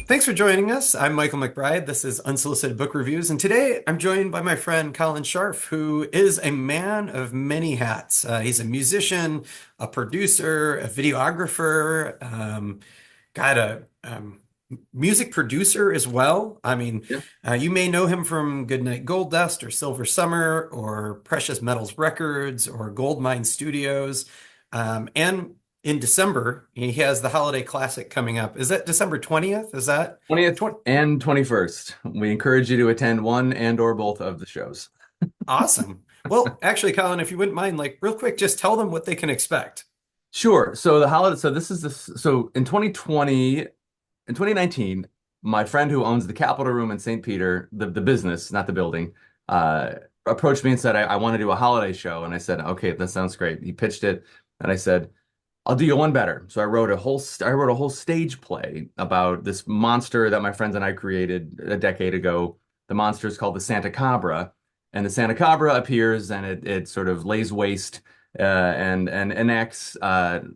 Thanks for joining us. I'm Michael MacBride. This is Unsolicited Book Reviews, and today I'm joined by my friend Colin Scharf, who is a man of many hats. He's a musician, a producer, a videographer, got a music producer as well. Yeah. You may know him from Goodnight Gold Dust or Silver Summer or Precious Metals Records or Goldmine Studios. And in December, he has the Holiday Classic coming up. Is that December 20th? Is that 20th 20? and 21st. We encourage you to attend one and or both of the shows. Awesome. Well, actually, Colin, if you wouldn't mind, like real quick, just tell them what they can expect. Sure. So the holiday, so this is the so in 2020, in 2019, my friend who owns the Capitol Room in St. Peter, the business, not the building, uh, approached me and said, I want to do a holiday show. And I said, okay, that sounds great. He pitched it, and I said, I'll do you one better. So I wrote a whole stage play about this monster that my friends and I created a decade ago. The monster is called the Santa Cabra, and the Santa Cabra appears and it sort of lays waste and enacts what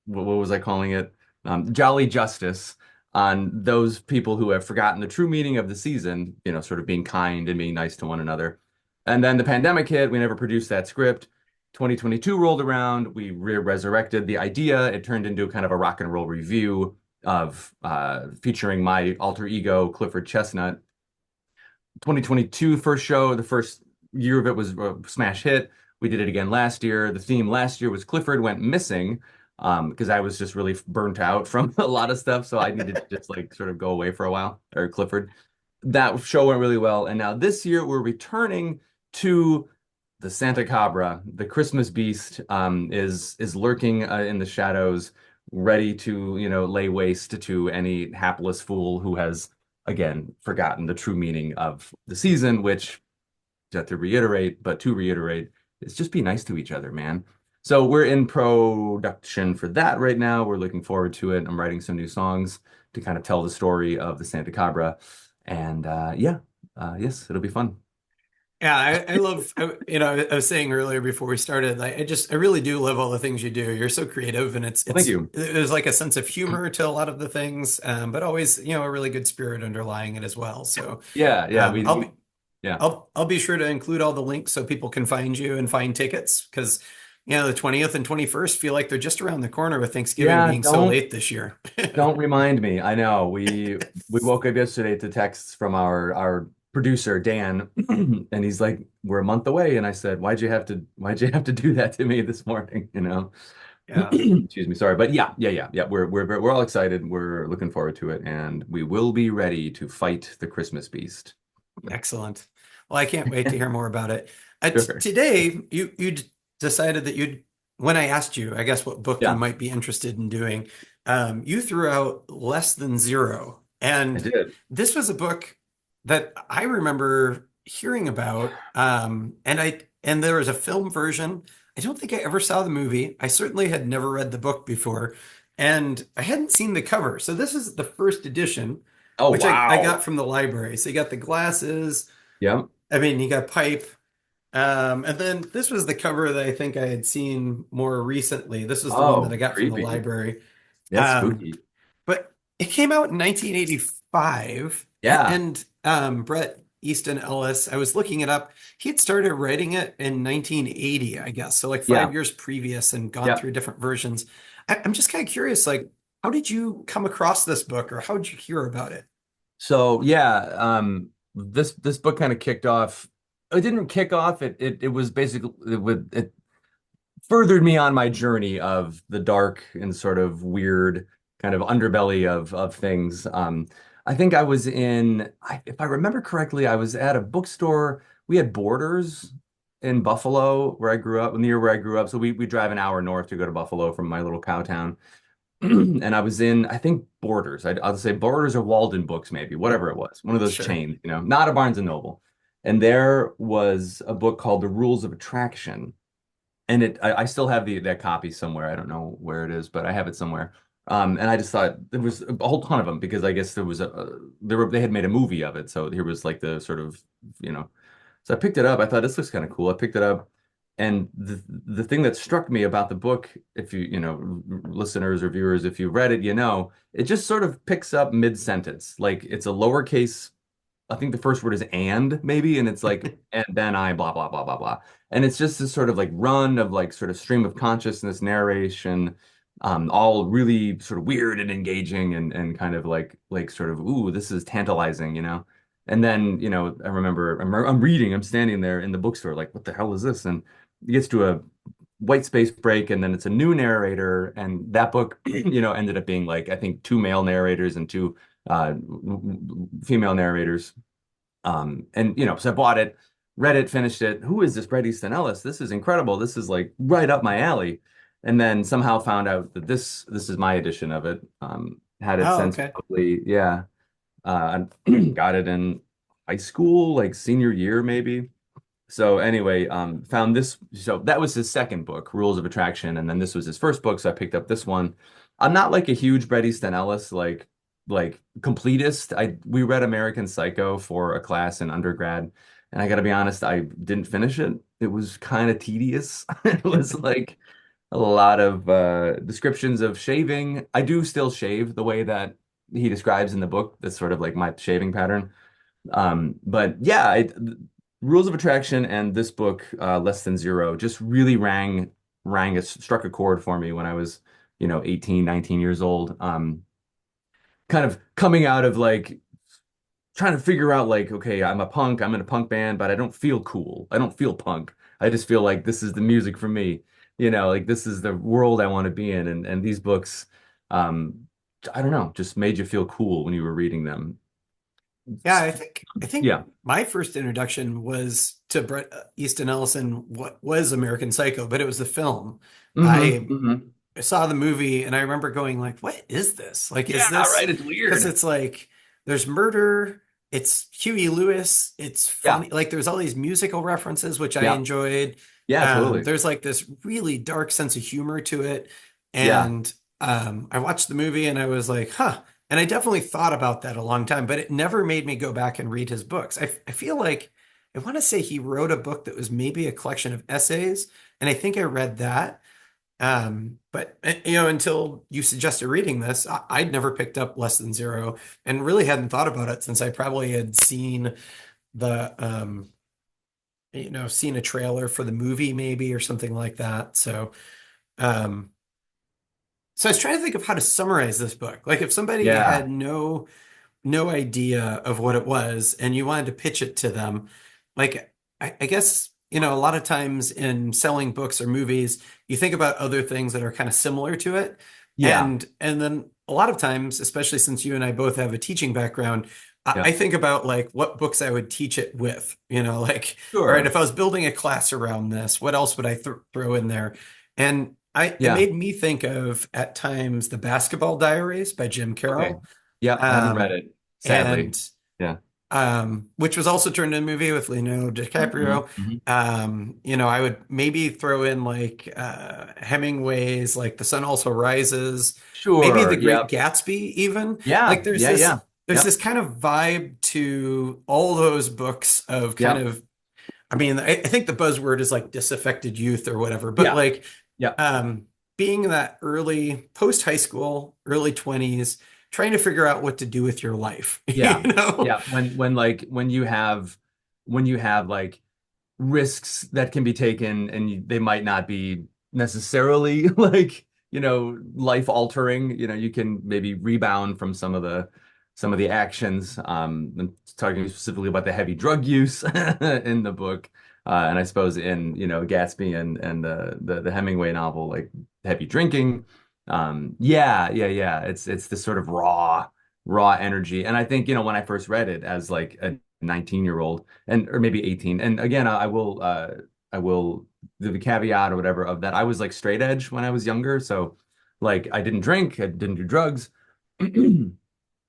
was I calling it? Jolly justice on those people who have forgotten the true meaning of the season, sort of being kind and being nice to one another. And then the pandemic hit. We never produced that script. 2022 rolled around, we resurrected the idea. It turned into kind of a rock and roll review of featuring my alter ego, Clifford Chestnut. 2022 first show, the first year of it was a smash hit. We did it again last year. The theme last year was Clifford went missing because I was just really burnt out from a lot of stuff. So I needed to just like sort of go away for a while, or Clifford. That show went really well. And now this year we're returning to the Santa Cabra. The Christmas beast is lurking in the shadows, ready to, lay waste to any hapless fool who has, again, forgotten the true meaning of the season, which, just to reiterate, is just be nice to each other, man. So we're in production for that right now. We're looking forward to it. I'm writing some new songs to kind of tell the story of the Santa Cabra. And yes, it'll be fun. Yeah, I love, I was saying earlier before we started, like, I really do love all the things you do. You're so creative and Well, thank you. there's like a sense of humor to a lot of the things, but always, a really good spirit underlying it as well. So, Yeah, yeah, um, I'll be, yeah. I'll be sure to include all the links so people can find you and find tickets because, the 20th and 21st feel like they're just around the corner with Thanksgiving Yeah, being so late this year. don't remind me. I know. We woke up yesterday to texts from our producer Dan, and he's like, "We're a month away." And I said, "Why'd you have to do that to me this morning?" Yeah. Excuse me, sorry. But yeah. We're all excited. We're looking forward to it, and we will be ready to fight the Christmas beast. Excellent. Well, I can't wait to hear more about it. Sure. Today, you decided that you'd, when I asked you, I guess what book you Yeah, might be interested in doing, you threw out Less Than Zero. I And did. this was a book that I remember hearing about. And there was a film version. I don't think I ever saw the movie. I certainly had never read the book before, and I hadn't seen the cover. So this is the first edition, Oh which I wow. got from the library. So you got the glasses. Yeah. You got pipe. And then this was the cover that I think I had seen more recently. This was the one that I Oh, got from the creepy. library. Yeah, Um, spooky. but it came out in 1985, Yeah. and Bret Easton Ellis, I was looking it up. He had started writing it in 1980, I guess. So like Yeah. 5 years previous and gone Yeah. through different versions. I'm just kind of curious, like, how did you come across this book or how did you hear about it? So yeah, this book kind of kicked off. It didn't kick off. It was basically it furthered me on my journey of the dark and sort of weird kind of underbelly of things. I think I was if I remember correctly, I was at a bookstore. We had Borders in Buffalo, where I grew up, near where I grew up. So we drive an hour north to go to Buffalo from my little cow town. And I was in, I think Borders. I'll say Borders or Walden Books, maybe, whatever it was, one of those Sure. chains, not a Barnes and Noble. And there was a book called The Rules of Attraction. And I still have that copy somewhere. I don't know where it is, but I have it somewhere. And I just thought there was a whole ton of them because I guess there was they had made a movie of it. So here was like the sort of, you know, so I picked it up. I thought this looks kind of cool. I picked it up. And the thing that struck me about the book, if listeners or viewers, if you read it, it just sort of picks up mid-sentence. Like it's a lowercase, I think the first word is and maybe, and it's like, and then I blah blah blah blah blah. And it's just this sort of like run of like sort of stream of consciousness narration, all really sort of weird and engaging and kind of like sort of, ooh, this is tantalizing. And then, I remember I'm reading, I'm standing there in the bookstore, like, what the hell is this? And it gets to a white space break, and then it's a new narrator, and that book, ended up being like, I think two male narrators and two female narrators. And so I bought it, read it, finished it. Who is this Bret Easton Ellis? This is incredible. This is like right up my alley. And then somehow found out that this is my edition of it. Had it Oh, since okay. probably, yeah. I got it in high school, like senior year maybe. So anyway, found this. So that was his second book, Rules of Attraction, and then this was his first book. So I picked up this one. I'm not like a huge Bret Easton Ellis like completist. We read American Psycho for a class in undergrad, and I got to be honest, I didn't finish it. It was kind of tedious. It was like a lot of descriptions of shaving. I do still shave the way that he describes in the book. That's sort of like my shaving pattern. But yeah, Rules of Attraction and this book, Less Than Zero, just really struck a chord for me when I was, 18, 19 years old. Kind of coming out of like trying to figure out like, okay, I'm a punk, I'm in a punk band, but I don't feel cool. I don't feel punk. I just feel like this is the music for me. Like this is the world I want to be in. And these books, um, I don't know, just made you feel cool when you were reading them. Yeah, I think Yeah. my first introduction was to Bret Easton Ellis in what was American Psycho, but it was the film. Hmm. I Hmm. saw the movie and I remember going like, what is this? Like, is Yeah, this right. It's because weird. it's like there's murder, it's Huey Lewis, it's Yeah. funny, like there's all these musical references which I Yeah. enjoyed. Yeah, totally. There's like this really dark sense of humor to it. Yeah. And I watched the movie and I was like, huh. And I definitely thought about that a long time, but it never made me go back and read his books. I feel like I want to say he wrote a book that was maybe a collection of essays, and I think I read that. But until you suggested reading this, I'd never picked up Less Than Zero and really hadn't thought about it since I probably had seen the seen a trailer for the movie maybe or something like that. Um, so I was trying to think of how to summarize this book. Like if somebody Yeah. had no idea of what it was and you wanted to pitch it to them, like I guess, a lot of times in selling books or movies, you think about other things that are kind of similar to it. Yeah. And then a lot of times, especially since you and I both have a teaching background, I Yeah. think about like what books I would teach it with, like, all right, Sure. if I was building a class around this, what else would I throw in there? And it Yeah. made me think of at times The Basketball Diaries by Jim Okay. Carroll. Yeah, I haven't read Um, it, sadly. and Yeah. which was also turned into a movie with Leonardo Hmm. DiCaprio. Hmm. I would maybe throw in like Hemingway's like The Sun Also Rises, maybe The Sure. Great Yep. Gatsby even. Like Yeah. Yeah. Yeah. there's Yep. this kind of vibe to all those books of kind Yep. of, I mean, I think the buzzword is like disaffected youth or whatever, but Yeah. like Yep. um, being that early post high school, early 20s, trying to figure out what to do with your life, you Yeah. know? Yeah. When you have like risks that can be taken and they might not be necessarily like, life altering, you can maybe rebound from some of the actions. I'm talking specifically about the heavy drug use in the book. And I suppose in, Gatsby and the Hemingway novel, like heavy drinking. Yeah, yeah, yeah. It's this sort of raw energy. And I think, when I first read it as like a 19-year-old and or maybe 18. And again, I will the caveat or whatever of that. I was like straight edge when I was younger. So like I didn't drink, I didn't do drugs.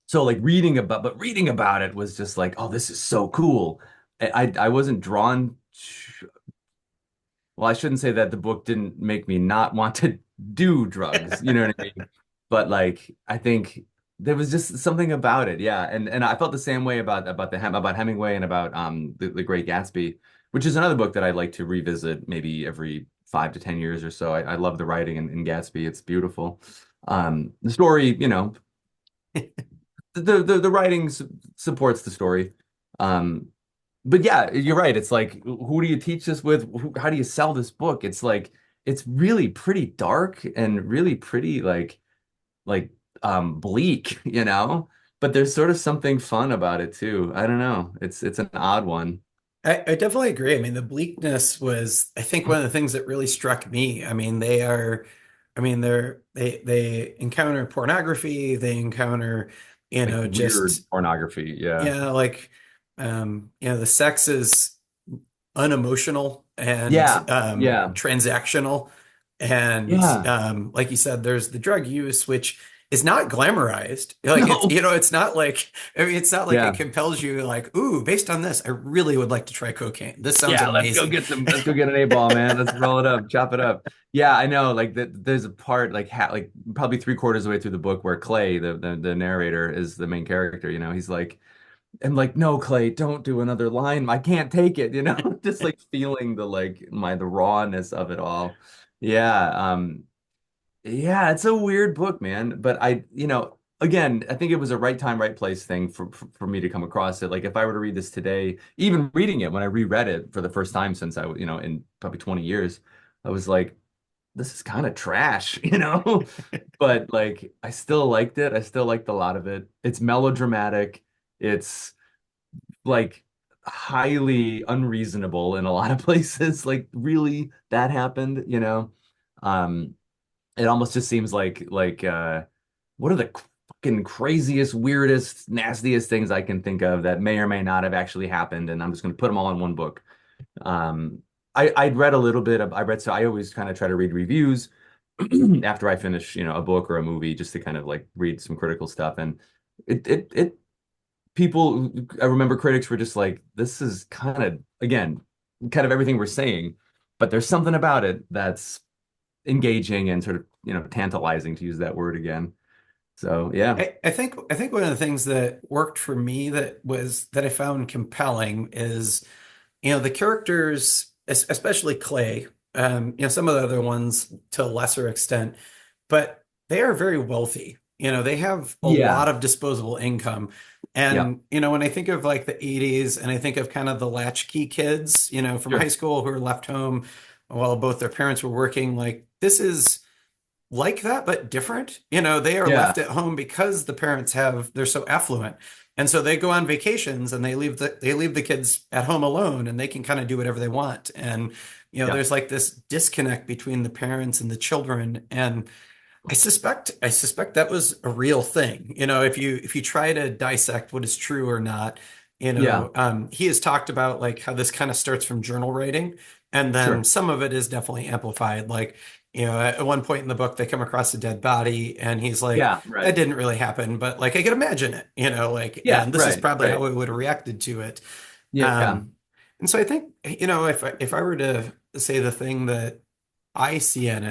So like reading about it was just like, oh, this is so cool. I wasn't drawn well, I shouldn't say that the book didn't make me not want to do drugs, you know what I mean? But like I think there was just something about it, yeah. And I felt the same way about Hemingway and about the Great Gatsby, which is another book that I like to revisit maybe every 5 to 10 years or so. I love the writing in Gatsby. It's beautiful. The story, the writing supports the story. Um, but yeah, you're right. It's like, who do you teach this with? How do you sell this book? It's like, it's really pretty dark and really pretty like bleak, but there's sort of something fun about it too. I don't know. It's an odd one. I definitely agree. I mean, the bleakness was, I think, one of the things that really struck me. I mean, they encounter pornography, they encounter, Like weird just pornography. Yeah. like, the sex is unemotional and Yeah. Yeah. transactional. And Yeah. like you said, there's the drug use, which is not glamorized. Like it's, No. it's not like, I mean, it's not like it Yeah. compels you like, ooh, based on this, I really would like to try cocaine. This sounds Yeah, amazing. let's go get an A-ball, man. Let's roll it up, chop it up. Yeah, I know. Like there's a part like probably three-quarters of the way through the book where Clay, the narrator, is the main character. He's like, and like, no, Clay, don't do another line. I can't take it. Just like feeling the rawness of it all. Yeah, yeah, it's a weird book, man. But again, I think it was a right time, right place thing for me to come across it. Like if I were to read this today, even reading it when I reread it for the first time since in probably 20 years, I was like, this is kind of trash, But like I still liked it. I still liked a lot of it. It's melodramatic. It's like highly unreasonable in a lot of places. Like really that happened. Um it almost just seems like what are the fucking craziest, weirdest, nastiest things I can think of that may or may not have actually happened, and I'm just going to put them all in one book. Um, I'd read a little bit of I read so I always kind of try to read reviews after I finish, a book or a movie just to kind of like read some critical stuff. And it people I remember critics were just like, this is kind of again, kind of everything we're saying, but there's something about it that's engaging and sort of, tantalizing to use that word again. So yeah. I think one of the things that worked for me that I found compelling is, the characters, especially Clay, some of the other ones to a lesser extent, but they are very wealthy. They have a Yeah. lot of disposable income. Yeah. And, when I think of like the 80s and I think of kind of the latchkey kids, from high Sure. school who are left home while both their parents were working, like this is like that, but different. They are Yeah. left at home because they're so affluent. And so they go on vacations and they leave the kids at home alone and they can kind of do whatever they want. And, Yeah. there's like this disconnect between the parents and the children. And I suspect that was a real thing. If you try to dissect what is true or not, Yeah. he has talked about like how this kind of starts from journal writing, and then Sure. some of it is definitely amplified. Like, at one point in the book, they come across a dead body, and he's like, Yeah. "That Right. didn't really happen, but like I could imagine it, like, Yeah. and this is Right. probably how Right. I would have reacted to it." Yeah. And so I think, if I were to say the thing that I see in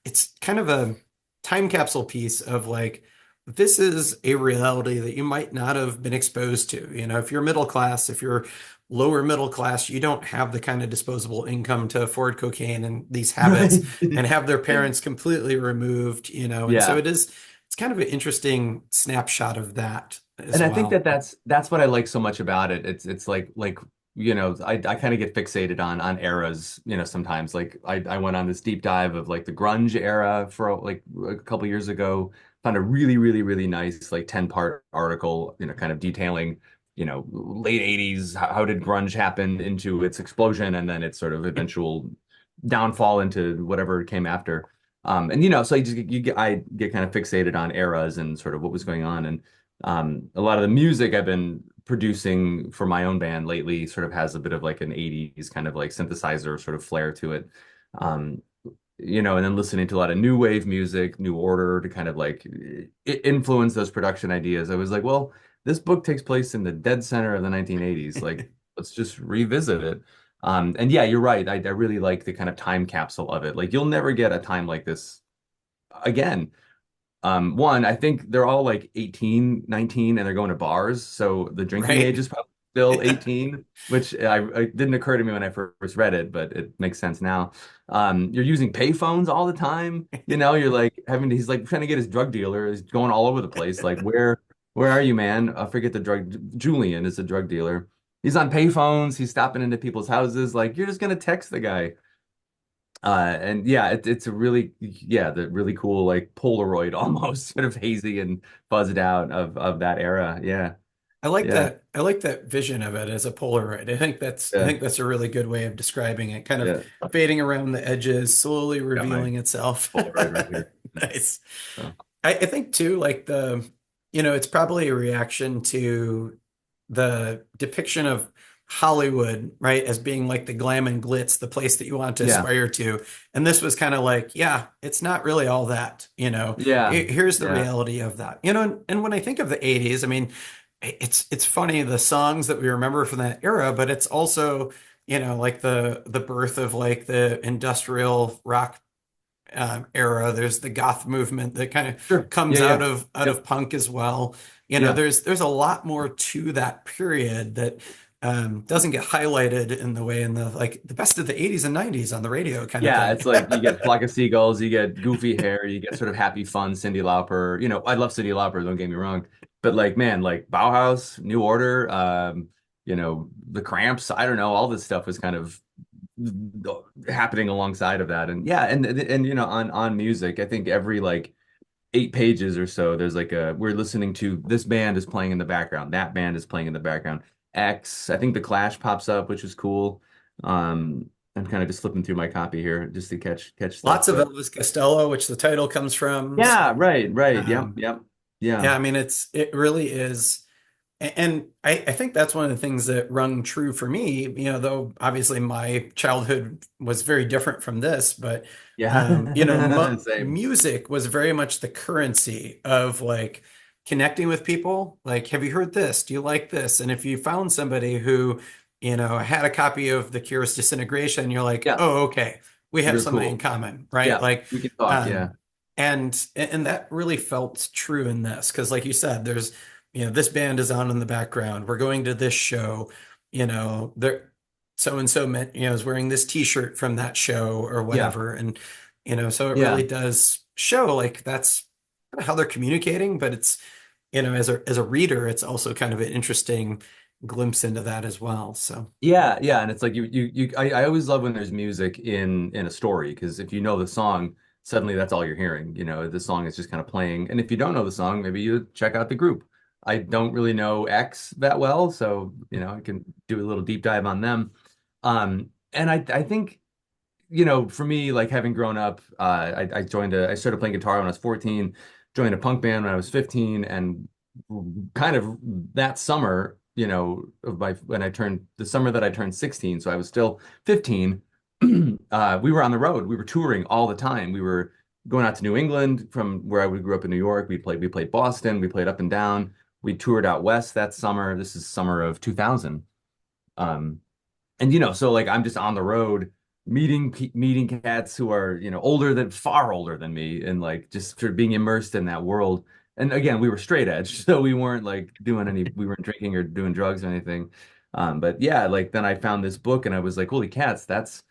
it's kind of a time capsule piece of like, this is a reality that you might not have been exposed to. If you're middle class, if you're lower middle class, you don't have the kind of disposable income to afford cocaine and these habits Right. and have their parents completely removed, and so Yeah. it's kind of an interesting snapshot of that as And I think that well. that's what I like so much about it. It's like I kind of get fixated on eras, sometimes. Like I went on this deep dive of like the grunge era for like a couple years ago. Found a really, really, really nice like 10-part article, kind of detailing, late 80s, how did grunge happen into its explosion and then its sort of eventual downfall into whatever came after. And so I get kind of fixated on eras and sort of what was going on. And a lot of the music I've been producing for my own band lately sort of has a bit of like an 80s kind of like synthesizer sort of flair to it. Um, and then listening to a lot of new wave music, New Order to kind of like influence those production ideas. I was like, well, this book takes place in the dead center of the 1980s. Like, let's just revisit it. And yeah, you're right. I really like the kind of time capsule of it. Like, you'll never get a time like this again. One, I think they're all like 18, 19, and they're going to bars. So the drinking age Right? is probably still Yeah. 18, which it didn't occur to me when I first read it, but it makes sense now. You're using payphones all the time. You're like he's like trying to get his drug dealer. He's going all over the place. Like, where are you, man? I forget the drug. Julian is a drug dealer. He's on payphones. He's stopping into people's houses. Like, you're just gonna text the guy. And yeah, it's a really, yeah, the really cool, like Polaroid almost sort of hazy and buzzed out of that era. Yeah. I like Yeah. that. I like that vision of it as a Polaroid. I Yeah. think that's a really good way of describing it. Kind of Yeah. fading around the edges, slowly Got my revealing itself. Polaroid right here. Nice. So, I think too, like it's probably a reaction to the depiction of Hollywood, right, as being like the glam and glitz, the place that you want to yeah. aspire to. And this was kind of like, yeah, it's not really all that. Yeah. Here's the Yeah. reality of that. And when I think of the 80s, I mean, it's funny the songs that we remember from that era, but it's also, like the birth of like the industrial rock era. There's the goth movement that kind of Sure. comes Yeah. out Yeah. of Yep. punk as well. Yeah. There's a lot more to that period that doesn't get highlighted in the way in the like the best of the 80s and 90s on the radio kind of Yeah. thing. It's like you get Flock of Seagulls, you get goofy hair, you get sort of happy, fun Cyndi Lauper. I love Cyndi Lauper, don't get me wrong. But like, man, like Bauhaus, New Order, the Cramps, I don't know, all this stuff was kind of happening alongside of that. And yeah, and on music, I think every like 8 pages or so, there's like we're listening to this band is playing in the background, that band is playing in the background. I think the Clash pops up, which is cool. I'm kind of just flipping through my copy here just to catch stuff, Lots of but Elvis Costello, which the title comes from. yeah, So, right, yep, um, yep, yeah, yeah, I mean, it really is. And I think that's one of the things that rung true for me, though obviously my childhood was very different from this, but yeah. Same. music was very much the currency of like connecting with people. Like, have you heard this? Do you like this? And if you found somebody who, had a copy of The Cure's Disintegration, you're like, Yeah, oh, okay, we have you're something in cool. common, right? Yeah, Like, we can talk. Yeah, um, and that really felt true in this because, like you said, there's this band is on in the background. We're going to this show. There so and so meant, is wearing this t-shirt from that show or yeah, whatever. And, so it yeah. really does show like that's how they're communicating, but it's, as a reader, it's also kind of an interesting glimpse into that as well. So Yeah, yeah, and it's like I always love when there's music in a story because if you know the song, suddenly that's all you're hearing. The song is just kind of playing. And if you don't know the song, maybe you check out the group. I don't really know X that well, so I can do a little deep dive on them. And I think, for me, like having grown up, I started playing guitar when I was 14, joined a punk band when I was 15, and kind of that summer, of my when I turned the summer that I turned 16, so I was still 15, we were on the road. We were touring all the time. We were going out to New England from where I grew up in New York. We played Boston, we played up and down. We toured out west that summer. This is summer of 2000. Um, and so like I'm just on the road meeting cats who are far older than me, and like just sort of being immersed in that world. And again, we were straight edge, so we weren't drinking or doing drugs or anything. But yeah, like then I found this book and I was like, holy cats, that's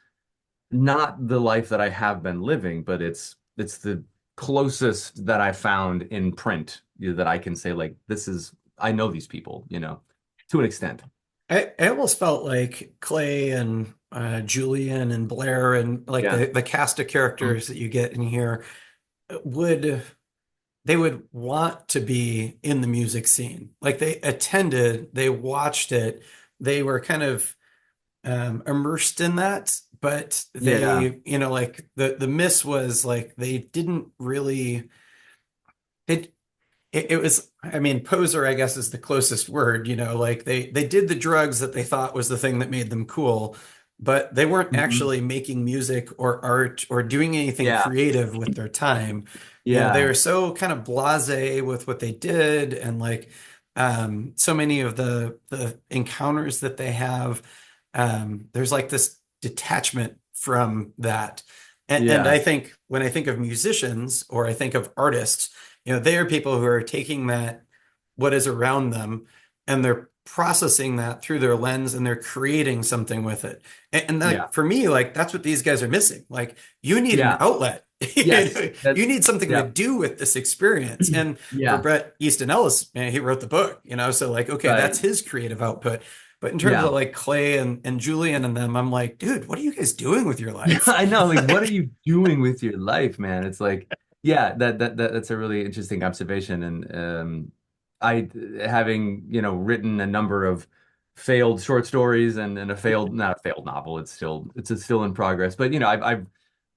not the life that I have been living, but it's the closest that I found in print, that I can say like I know these people, to an extent. I almost felt like Clay and Julian and Blair and like Yeah. the cast of Mhm. characters that you get in here would they would want to be in the music scene. Like they attended, they watched it, they were kind of immersed in that, but Yeah. like the miss was like they didn't really it it was, I mean, poser, I guess, is the closest word, like they did the drugs that they thought was the thing that made them cool, but they weren't Mhm. actually making music or art or doing anything Yeah. creative with their time. They Yeah. were so kind of blasé with what they did, and like so many of the encounters that they have, there's like this detachment from that. And Yeah. I think when I think of musicians or I think of artists, they are people who are taking that, what is around them, and they're processing that through their lens and they're creating something with it. And Yeah. like for me, like that's what these guys are missing. Like you need an Yeah. outlet. Yes. You need something to Yeah. do with this experience. And for Yeah. Bret Easton Ellis, man, he wrote the book, so like, okay, that's Right. his creative output. But in terms of Yeah. like Clay and Julian and them, I'm like, dude, what are you guys doing with your Yeah, life? I know. Like, what are Like, you doing with your life, man? It's like, yeah, that's a really interesting observation. And I, having, written a number of failed short stories and a failed, not a failed novel, it's still in progress. But I've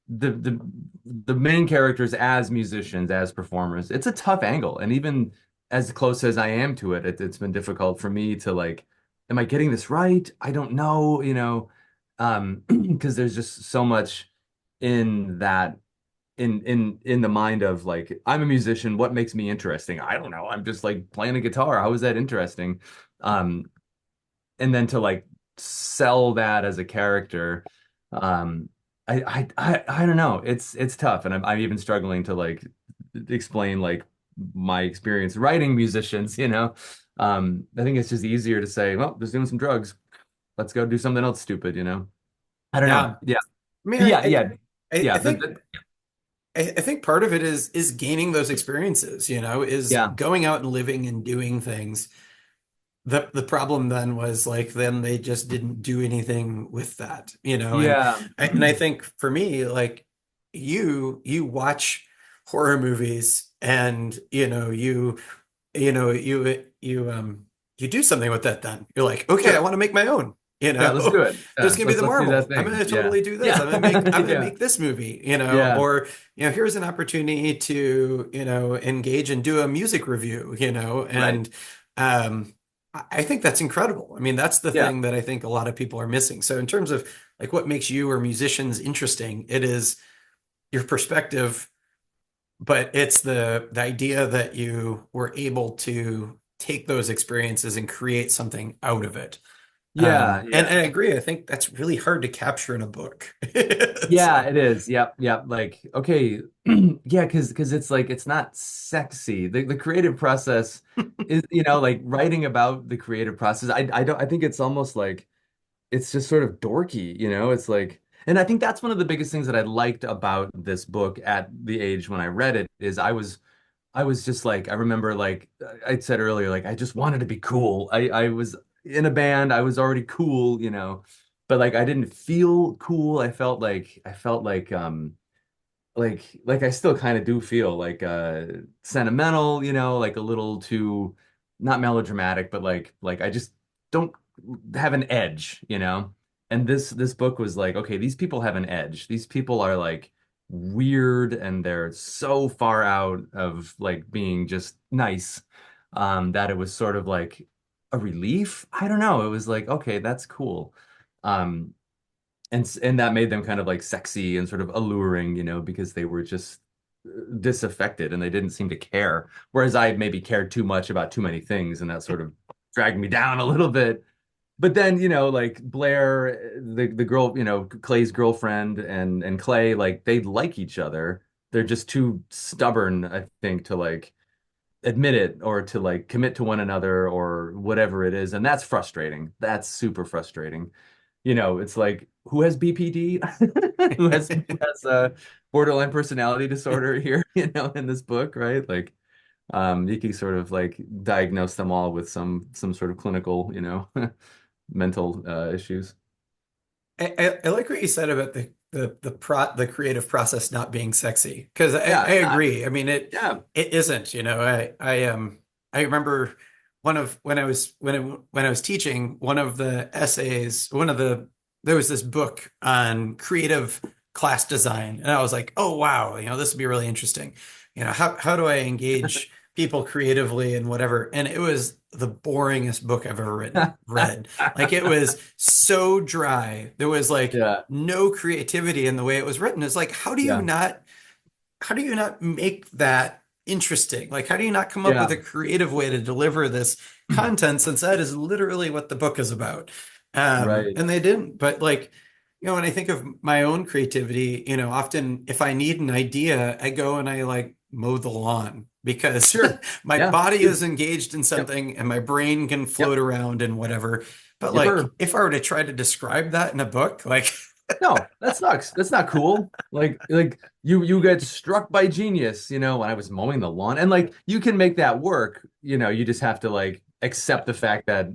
the main characters as musicians, as performers, it's a tough angle. And even as close as I am to it, it's been difficult for me to like, am I getting this right? I don't know, because there's just so much in that in the mind of like, I'm a musician, what makes me interesting? I don't know. I'm just like playing a guitar. How is that interesting? Um, and then to like sell that as a character, um, I don't know. It's tough, and I'm even struggling to like explain like my experience writing musicians. I think it's just easier to say, well, just doing some drugs. Let's go do something else stupid. I don't know. yeah. Yeah, I mean, yeah, yeah, I yeah. think I think part of it is gaining those experiences, is Yeah, going out and living and doing things. The problem then was like then they just didn't do anything with that, and yeah, I think for me, like you watch horror movies and you do something with that then. You're like, okay, I sure. want to make my own. Yeah, let's do it. There's Yeah, gonna be let's the let's do that Marvel. I'm thing. gonna Yeah, totally do this. yeah, I'm gonna yeah, make this movie, yeah. or here's an opportunity to, engage and do a music review, Right. and I think that's incredible. I mean, that's the Yeah. thing that I think a lot of people are missing. So in terms of like what makes you or musicians interesting, it is your perspective, but it's the idea that you were able to take those experiences and create something out of it. Yeah, And yeah. I agree. I think that's really hard to capture in a book. Yeah, So it is. Yep, yep. Like, okay, yeah, because it's like it's not sexy. The creative process is, like writing about the creative process. I don't I think it's almost like it's just sort of dorky, It's like, and I think that's one of the biggest things that I liked about this book at the age when I read it is I was just like, I remember like I said earlier, like I just wanted to be cool. I was in a band, I was already cool, but like I didn't feel cool. I felt like I still kind of do feel like sentimental, like a little too not melodramatic, but like I just don't have an edge, And this book was like, okay, these people have an edge. These people are like weird and they're so far out of like being just nice, that it was sort of like a relief. I don't know. It was like, okay, that's cool. Um, and that made them kind of like sexy and sort of alluring, because they were just disaffected and they didn't seem to care. Whereas I maybe cared too much about too many things, and that sort of dragged me down a little bit. But then, like Blair, the girl, Clay's girlfriend and Clay, like they like each other. They're just too stubborn, I think, to like admit it or to like commit to one another or whatever it is. And that's frustrating. That's super frustrating. It's like who has BPD? Who has borderline personality disorder here, in this book, right? Like you can sort of like diagnose them all with some sort of clinical, mental issues. I like what you said about the creative process not being sexy because Yeah, I it's not. agree. I mean Yeah. it isn't. I remember when I was teaching one of the essays there was this book on creative class design and I was like, oh wow, this would be really interesting. How do I engage people creatively and whatever? And it was the boringest book I've ever read. Like it was so dry. There was like Yeah. no creativity in the way it was written. It's like, Yeah. how do you not make that interesting? Like, how do you not come up with Yeah. a creative way to deliver this content since that is literally what the book is about? Right. And they didn't. But like, when I think of my own creativity, often if I need an idea, I go and I like mow the lawn because Sure. my Yeah. body Dude. is engaged in Yep. something and my brain can float Yep. around and whatever. But like Yipper. if I were to try to describe that in a book, like No, that sucks. That's not cool. Like you get struck by genius, when I was mowing the lawn. And like you can make that work, you just have to like accept the fact that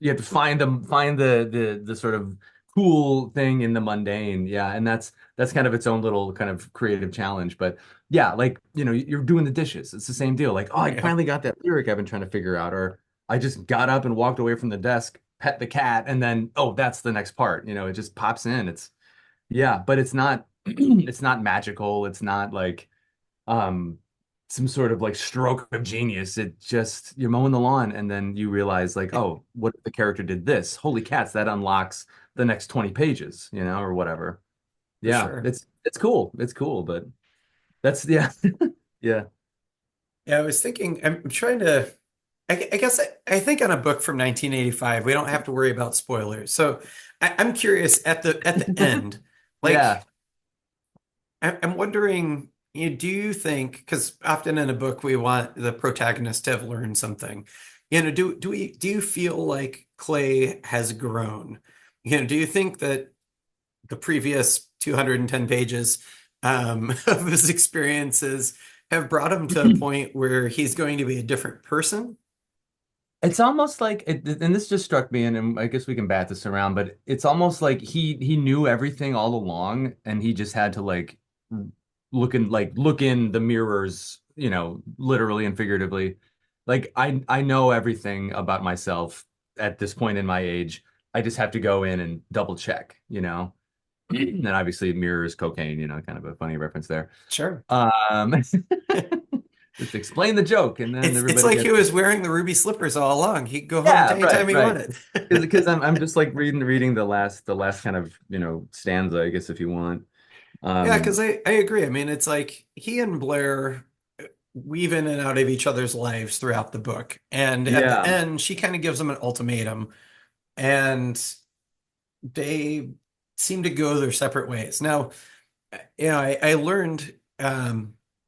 you have to find the sort of cool thing in the mundane. Yeah, and that's kind of its own little kind of creative challenge. But yeah, like, you're doing the dishes. It's the same deal. Like, oh, I yeah, finally got that lyric I've been trying to figure out, or I just got up and walked away from the desk, pet the cat, and then, oh, that's the next part. It just pops in. Yeah, but it's not it's not magical. It's not like um some sort of like stroke of genius. It just you're mowing the lawn and then you realize like, oh, what if the character did this? Holy cats, that unlocks the next 20 pages, or whatever. for Yeah, sure. it's cool. It's cool, but that's yeah. Yeah. Yeah, I was thinking, I'm trying to, I guess I think on a book from 1985, we don't have to worry about spoilers. So I'm curious at the end, like Yeah. I'm wondering, do you think, because often in a book we want the protagonist to have learned something, do you feel like Clay has grown? Do you think that the previous 210 pages of his experiences have brought him to a point where he's going to be a different person? It's almost like and this just struck me, and I guess we can bat this around, but it's almost like he knew everything all along, and he just had to like look in the mirrors, literally and figuratively. Like I know everything about myself at this point in my age. I just have to go in and double check. And obviously mirrors, cocaine, kind of a funny reference there. Sure. Um, just explain the joke, and then It's everybody like he gets. was wearing the ruby slippers all along. He could go home Yeah, anytime right, he right. wanted. Because I'm just like reading the last kind of stanza, I guess, if you want. Yeah, because Um, I agree. I mean, it's like he and Blair weave in and out of each other's lives throughout the book. And at the yeah. end, she kind of gives him an ultimatum, and they seem to go their separate ways. Now, I learned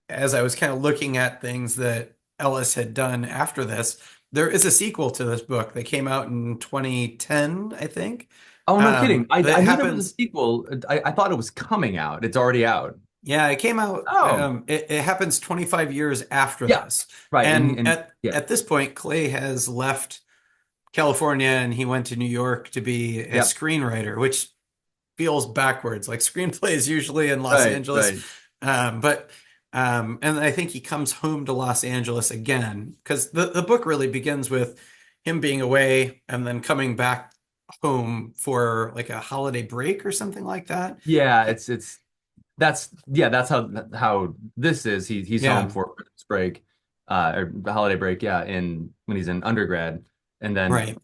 as I was kind of looking at things that Ellis had done after this, there is a sequel to this book that came out in 2010, I think. Oh, no kidding. I That knew there was a happens. sequel. I thought it was coming out. It's already out. Yeah, it came out. Oh, It happens 25 years after yeah. this, Right. And and and yeah. at this point, Clay has left California and he went to New York to be a Yep. screenwriter, which feels backwards. Like screenplays usually in Los Right, Angeles, right. but and I think he comes home to Los Angeles again because the book really begins with him being away and then coming back home for like a holiday break or something like that. Yeah, it's that's how this is. He's home Yeah, for Christmas break, or the holiday break, yeah, in when he's in undergrad. And then right.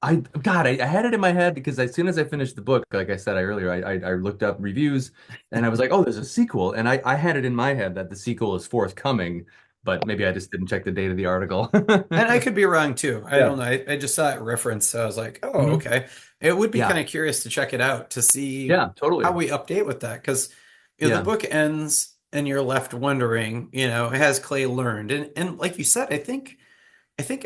I had it in my head because as soon as I finished the book, like I said earlier, I looked up reviews and I was like, oh, there's a sequel. And I had it in my head that the sequel is forthcoming, but maybe I just didn't check the date of the article. And I could be wrong too. I Yeah. don't know. I just saw it referenced, so I was like, oh, Hmm. okay. It would be Yeah. kind of curious to check it out to see Yeah, how totally. we update with that. Because the Yeah. book ends and you're left wondering, has Clay learned? And like you said, I think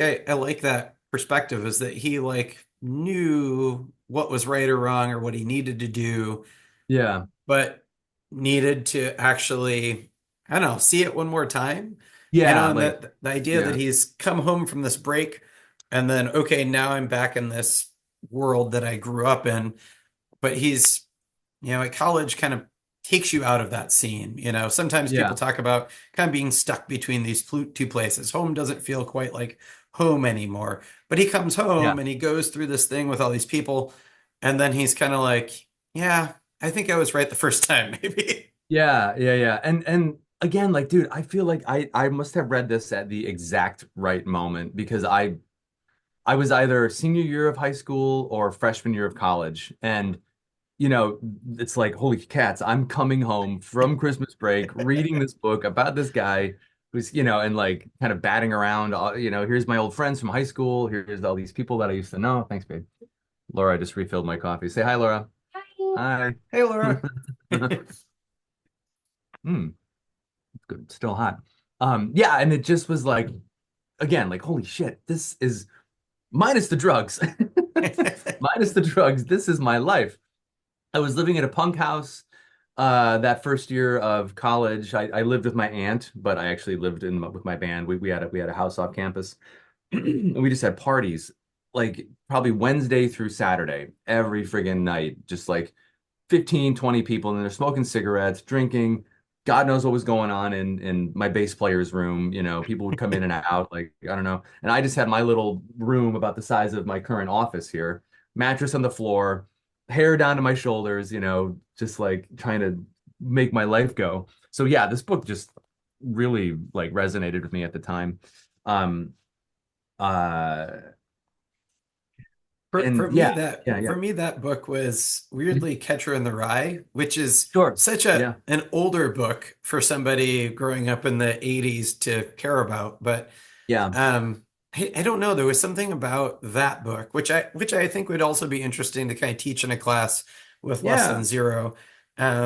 I like that perspective is that he like knew what was right or wrong or what he needed to do, Yeah. but needed to actually, I don't know, see it one more time. Yeah, And like that the idea that yeah. he's come home from this break and then, okay, now I'm back in this world that I grew up in, but he's, at college kind of takes you out of that scene. Sometimes people Yeah. talk about kind of being stuck between these two places. Home doesn't feel quite like home anymore, but he comes home Yeah. and he goes through this thing with all these people. And then he's kind of like, yeah, I think I was right the first time, maybe. Yeah, yeah, yeah. And again, like, dude, I feel like I must have read this at the exact right moment because I was either senior year of high school or freshman year of college. And, you know, it's like, holy cats, I'm coming home from Christmas break, reading this book about this guy who's, and like kind of batting around, here's my old friends from high school. Here's all these people that I used to know. Thanks, babe. Laura, I just refilled my coffee. Say hi, Laura. Hi. Hey, Laura. Hmm. good, still hot. Yeah, and it just was like, again, like, holy shit, this is minus the drugs. Minus the drugs, this is my life. I was living in a punk house that first year of college. I lived with my aunt, but I actually lived with my band. We had a house off campus, and we just had parties like probably Wednesday through Saturday every friggin' night, just like 15, 20 people, and they're smoking cigarettes, drinking. God knows what was going on in my bass player's room. People would come in and out, like, I don't know. And I just had my little room about the size of my current office here, mattress on the floor, hair down to my shoulders, just like trying to make my life go. So yeah, this book just really like resonated with me at the time. Um, uh, For and me yeah, that yeah, for yeah. me that book was Mhm. weirdly Catcher in the Rye, which is Sure. such Yeah. an older book for somebody growing up in the 80s to care about. But Yeah. I don't know. There was something about that book, which I think would also be interesting to kind of teach in a class with less than Yeah. zero,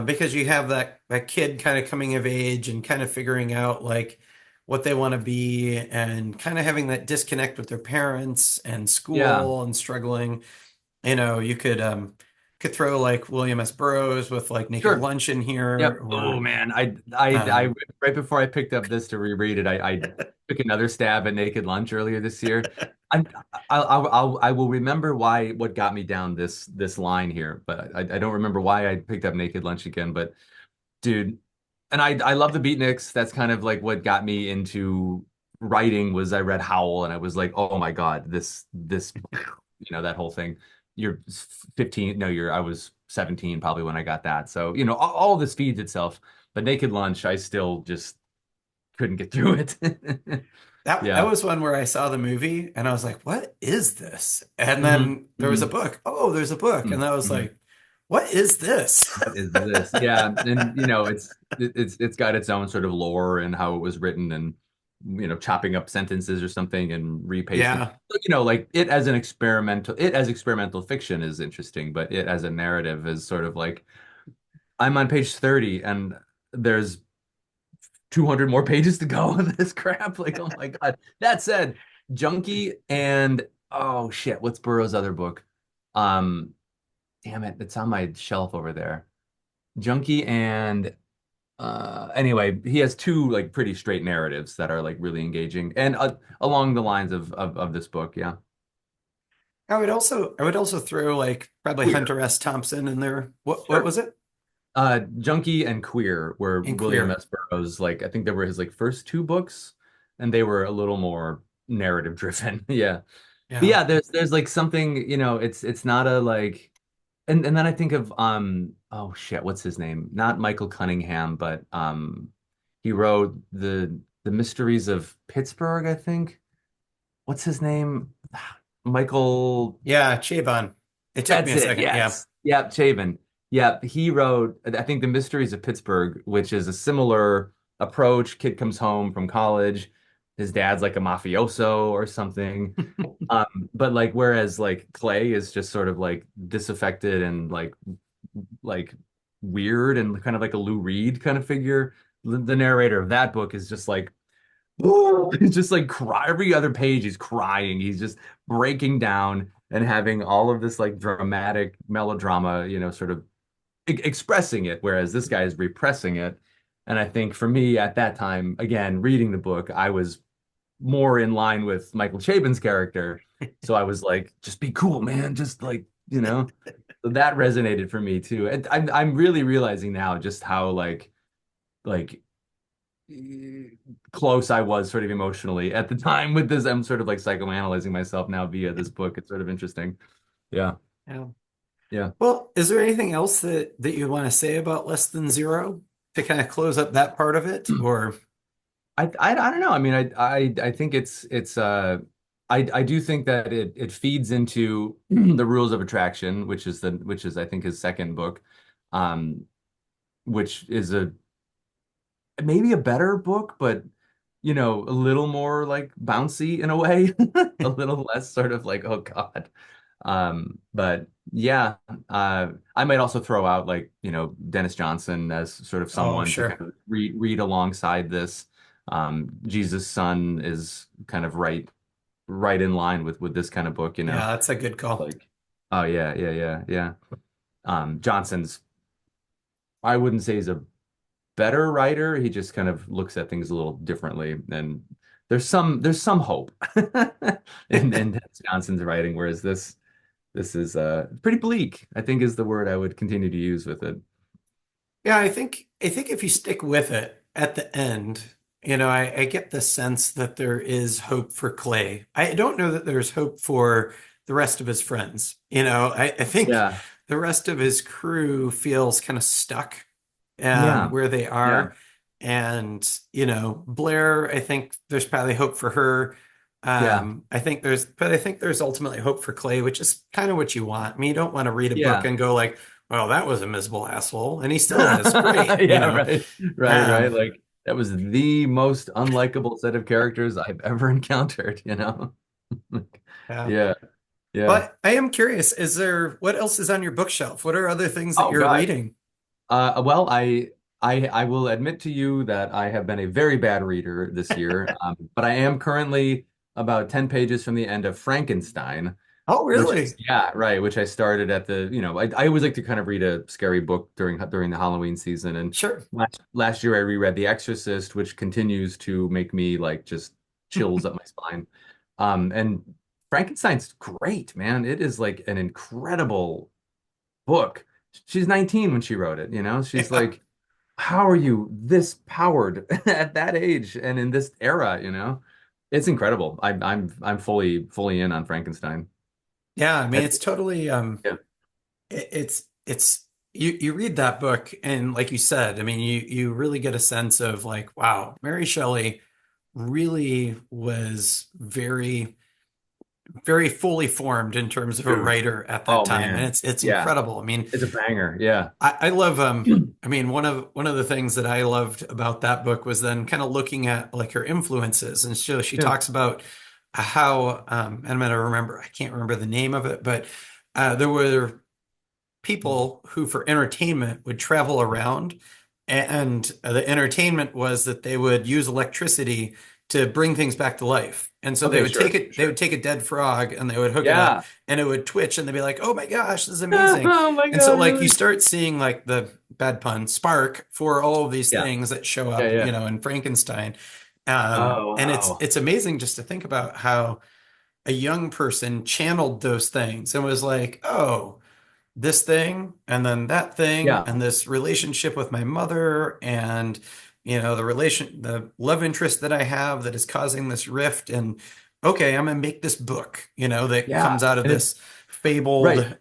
because you have that kid kind of coming of age and kind of figuring out like what they want to be and kind of having that disconnect with their parents and Yeah. school and struggling. You could throw like William S. Burroughs with like Naked Sure. Lunch in here, Yep. Oh or man, I um, right before I picked up this to reread it, I took another stab at Naked Lunch earlier this year. I'm I will remember what got me down this line here, but I don't remember why I picked up Naked Lunch again. But dude, and I love the Beatniks. That's kind of like what got me into writing was I read Howl and I was like, oh my God, this that whole thing. You're 15, no, I was 17 probably when I got that. So, all this feeds itself. But Naked Lunch, I still just couldn't get through it. that Yeah. was one where I saw the movie and I was like, "What is this?" And hmm then there was a hmm book. Oh, there's a book, and I was hmm like, "What is this?" What is this? Yeah, and it's got its own sort of lore and how it was written and chopping up sentences or something and repasting. Yeah, So, like it as experimental fiction is interesting, but it as a narrative is sort of like I'm on page 30 and there's 200 more pages to go of this crap. Like, oh my God. That said, Junkie and oh shit, what's Burroughs' other book? Um, damn it, it's on my shelf over there. Junkie and anyway, he has two like pretty straight narratives that are like really engaging and along the lines of this book. Yeah. I would also throw like probably Queer. Hunter S. Thompson in there. What Sure. was it? Junkie and Queer were In William Queer. S. Burroughs, like I think they were his like first two books, and they were a little more narrative driven. Yeah. But Yeah. yeah, there's like something, it's not a like and then I think of oh shit, what's his name? Not Michael Cunningham, but he wrote the Mysteries of Pittsburgh, I think. What's his name? Michael. Yeah, Chabon. It took me That's a it. second. Yeah. Yes. Yep, Chabon. Yep, he wrote, I think, The Mysteries of Pittsburgh, which is a similar approach. Kid comes home from college. His dad's like a mafioso or something. But like, whereas like Clay is just sort of like disaffected and like weird and kind of like a Lou Reed kind of figure. The narrator of that book is just like he's just like cry every other page he's crying. He's just breaking down and having all of this like dramatic melodrama, sort of expressing it, whereas this guy is repressing it. And I think for me at that time, again, reading the book, I was more in line with Michael Chabon's character. So I was like, just be cool, man. Just like, so that resonated for me too. And I'm really realizing now just how like close I was sort of emotionally at the time with this. I'm sort of like psychoanalyzing myself now via this book. It's sort of interesting. Yeah. Yeah. Yeah. Well, is there anything else that you want to say about Less Than Zero to kind of close up that part of it? Or I don't know. I mean, I think I do think that it feeds into the rules of attraction, which is I think his second book, um, which is a maybe a better book, but a little more like bouncy in a way, a little less sort of like, oh God. But yeah, I might also throw out like, Dennis Johnson as sort of Oh, someone to kind sure. of read alongside this. Jesus' Son is kind of right in line with this kind of book, Yeah, that's a good call. like, oh yeah, yeah, yeah, yeah. Johnson's, I wouldn't say he's a better writer. He just kind of looks at things a little differently, and there's some hope in Dennis Johnson's writing, whereas this is pretty bleak, I think is the word I would continue to use with it. Yeah, I think if you stick with it at the end, I get the sense that there is hope for Clay. I don't know that there's hope for the rest of his friends. I think Yeah, the rest of his crew feels kind of stuck yeah, where they yeah, are. And, Blair, I think there's probably hope for her. yeah, But I think there's ultimately hope for Clay, which is kind of what you want. I mean, you don't want to read a book yeah. and go like, well, that was a miserable asshole, and he still is great. Yeah, right, right, right. Um, Like that was the most unlikable set of characters I've ever encountered. yeah. Yeah, yeah. But I am curious, what else is on your bookshelf? What are other things that Oh you're God. reading? Well, I will admit to you that I have been a very bad reader this year, but I am currently about 10 pages from the end of Frankenstein, Oh, which is, really? yeah, right, which I started at I always like to kind of read a scary book during the Halloween season. And Sure. last year I reread The Exorcist, which continues to make me like just chills up my spine. And Frankenstein's great, man. It is like an incredible book. She's 19 when she wrote it. She's Yeah. like, how are you this powered at that age and in this era? It's incredible. I'm fully in on Frankenstein. Yeah, I mean, Have it's totally Yeah. it's you read that book and like you said, I mean, you really get a sense of like, wow, Mary Shelley really was very very fully formed in terms of a Dude. writer at that Oh time, and man. it's Yeah. incredible. I mean, It's a banger. Yeah. I love I mean, one of the things that I loved about that book was then kind of looking at like her influences, and so she Yeah. talks about how and I'm gonna remember, I can't remember the name of it, but there were people who for entertainment would travel around, and the entertainment was that they would use electricity to bring things back to life. And so they Okay, would take sure. it, they would Sure. take a dead frog and they would hook it up Yeah. and it would twitch and they'd be like, "Oh my gosh, this is amazing." Oh my And so God, like you really? start seeing like the bad pun spark for all of these Yeah. things that show Yeah, up, yeah. in Frankenstein. Oh, And it's wow. it's amazing just to think about how a young person channeled those things and was like, "Oh, this thing and then that thing Yeah. and this relationship with my mother and the love interest that I have that is causing this rift, and okay, I'm gonna make this book, that Yeah. comes out of And it's this fabled right.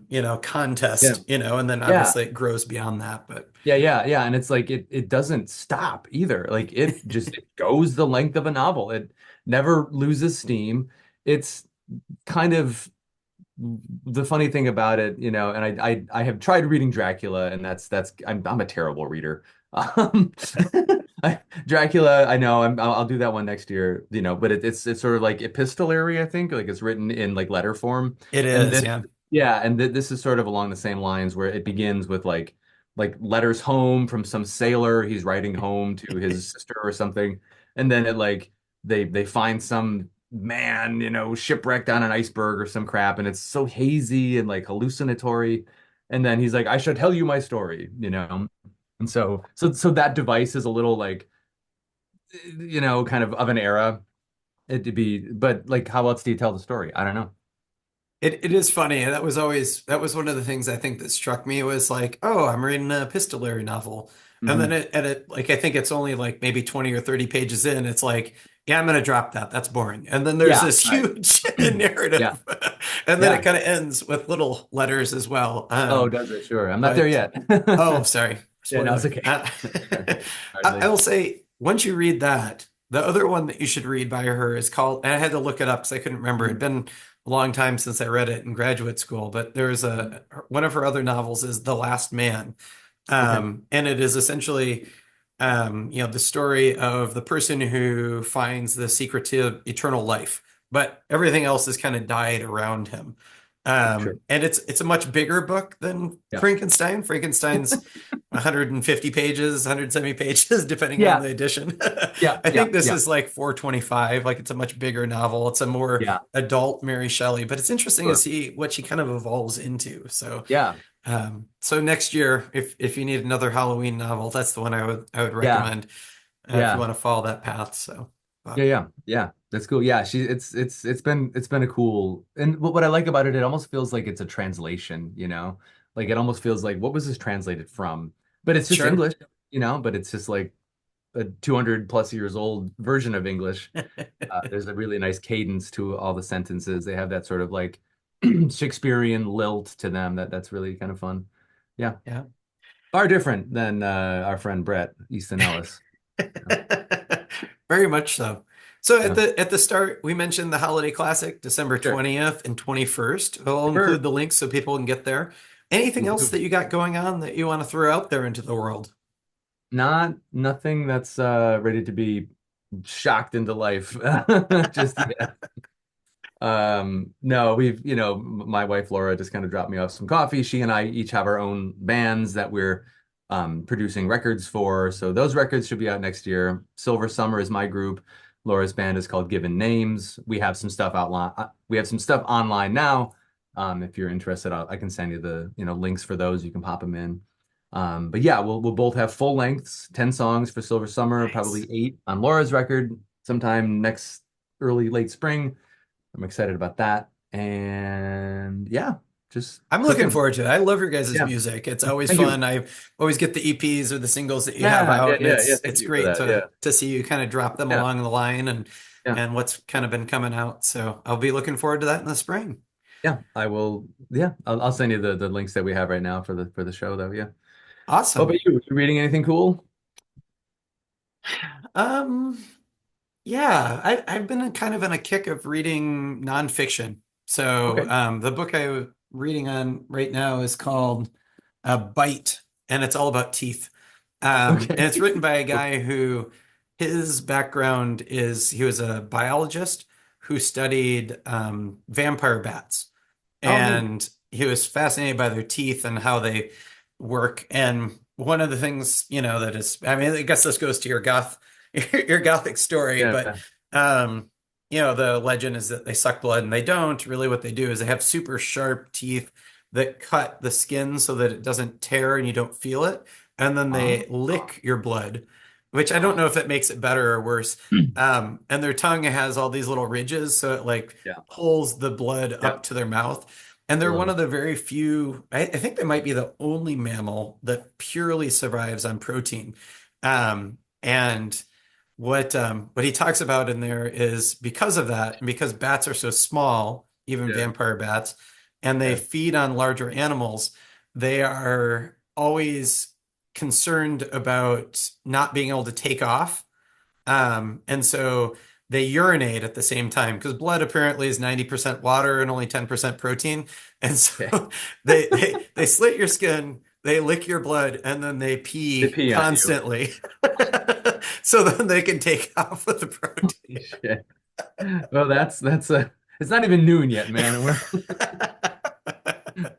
Yeah. contest, and then Yeah. obviously it grows beyond that, but Yeah, yeah, yeah. And it's like it doesn't stop either. Like it goes the length of a novel. It never loses steam. It's kind of the funny thing about it, and I have tried reading Dracula, and I'm a terrible reader. Um, Dracula, I know I'll do that one next year, but it's sort of like epistolary, I think, like it's written in like letter form. it And is, this, yeah. yeah, and th this is sort of along the same lines where it begins with like letters home from some sailor. He's writing home to his sister or something, and then it like they find some man, shipwrecked on an iceberg or some crap, and it's so hazy and like hallucinatory. And then he's like, I shall tell you my story. And so that device is a little like, kind of an era. It to be, but like, how else do you tell the story? I don't know. It is funny. That was one of the things I think that struck me was like, oh, I'm reading an epistolary novel. And then Hmm. like I think it's only like maybe 20 or 30 pages in, it's like, yeah, I'm gonna drop that. That's boring. And then there's Yeah, this right. huge Yeah, narrative. And then it yeah. kind of ends with little letters as well. Oh, does it? Sure. I'm not there But yet. oh, sorry, Yeah, no, it's spoiler. okay. I Hardly. will say, once you read that, the other one that you should read by her is called, and I had to look it up because I couldn't remember. It'd Mhm. been a long time since I read it in graduate school, but there's one of her other novels is The Last Man. Okay. And it is essentially, the story of the person who finds the secret to eternal life, but everything else has kind of died around him. Sure. And it's a much bigger book than Yeah. Frankenstein. Frankenstein's 150 pages, 170 pages, depending on Yeah. the edition. Yeah. I Yeah. think this Yeah. is like 425. Like it's a much bigger novel. It's a more Yeah. adult Mary Shelley, but it's interesting to Sure. see what she kind of evolves into. So, Yeah. so next year, if you need another Halloween novel, that's the one I would Yeah. recommend if you Yeah. want to follow that path. So, Yeah, but yeah, yeah. That's cool. Yeah, it's been a cool, and what I like about it, it almost feels like it's a translation, Like it almost feels like what was this translated from? But it's just sure. English, but it's just like a 200 plus years old version of English. There's a really nice cadence to all the sentences. They have that sort of like Shakespearean lilt to them that's really kind of fun. Yeah, Yeah. far different than our friend Bret Easton Ellis. Yeah, Very much so. So at yeah. the start, we mentioned the holiday classic, December Sure. 20th and 21st. I'll include Sure. the links so people can get there. Anything Will else do. that you got going on that you want to throw out there into the world? Nothing that's ready to be shocked into life just yet. No, my wife Laura just kind of dropped me off some coffee. She and I each have our own bands that we're producing records for. So those records should be out next year. Silver Summer is my group. Laura's band is called Given Names. We have some stuff outline. We have some stuff online now. If you're interested, I can send you the links for those. You can pop them in. But yeah, we'll both have full lengths, 10 songs for Silver Summer, Nice. probably 8 on Laura's record sometime next early late spring. I'm excited about that. And yeah, just I'm looking cooking. forward to it. I love your guys' Yeah. music. It's always Thank you. fun. I always get the EPs or the singles that you have Yeah, yeah, out, and yeah, yeah. it's Thank you for great that. Yeah. to see you kind of drop them Yeah. along the line Yeah. and what's kind of been coming out. So I'll be looking forward to that in the spring. Yeah. I will. Yeah. I'll send you the links that we have right now for the show though. Yeah. What Awesome. about you? You reading anything cool? Um, Yeah, I've been kind of in a kick of reading nonfiction. So Okay. the book I'm reading on right now is called Bite, and it's all about teeth. And Okay. it's written by a Cool. guy who his background is he was a biologist who studied vampire bats, Oh, neat. and he was fascinated by their teeth and how they work. And one of the things, that is, I mean, I guess this goes to your your gothic story, but Yeah. um, the legend is that they suck blood and they don't. Really, what they do is they have super sharp teeth that cut the skin so that it doesn't tear and you don't feel it. And then Oh. they lick your blood, which I don't know if that makes it better or worse. And their tongue has all these little ridges, so it like Yeah. pulls the blood Yeah. up to their mouth. And I they're love one it. of the very few, I think they might be the only mammal that purely survives on protein. And what he talks about in there is because of that, and because bats are so small, even Yeah. vampire bats, and they Yeah. feed on larger animals, they are always concerned about not being able to take off. And so they urinate at the same time because blood apparently is 90% water and only 10% protein. And Okay. so they slit your skin, they lick your blood, and then they They pee pee on you. constantly. So then they can take off with the protein. Shit. Well, that's a. It's not even noon yet, man. And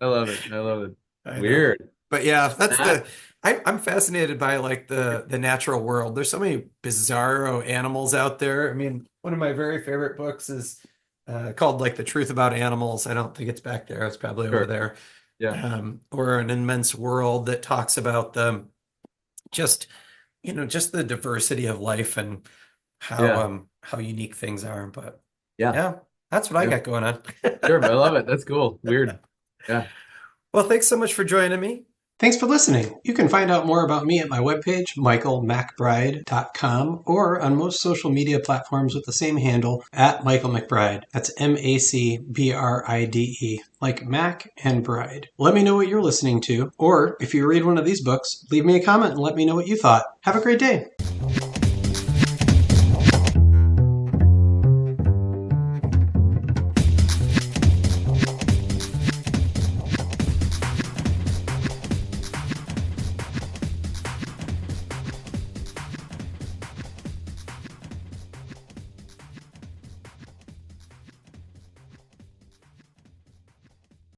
I love it. I love it. I know. Weird. But yeah, that's That. I'm fascinated by like the natural world. There's so many bizarro animals out there. I mean, one of my very favorite books is called like The Truth About Animals. I don't think it's back there. It's probably over Sure. there. Yeah. Or An Immense World that talks about the just just the diversity of life and Yeah. how unique things are. But Yeah. yeah, that's what I Yeah. got going on. Sure. I love it. That's cool. Weird. Yeah. Well, thanks so much for joining me. Thanks for listening. You can find out more about me at my webpage, michaelmacbride.com, or on most social media platforms with the same handle, at Michael MacBride. That's MacBride, like Mac and Bride. Let me know what you're listening to, or if you read one of these books, leave me a comment and let me know what you thought. Have a great day.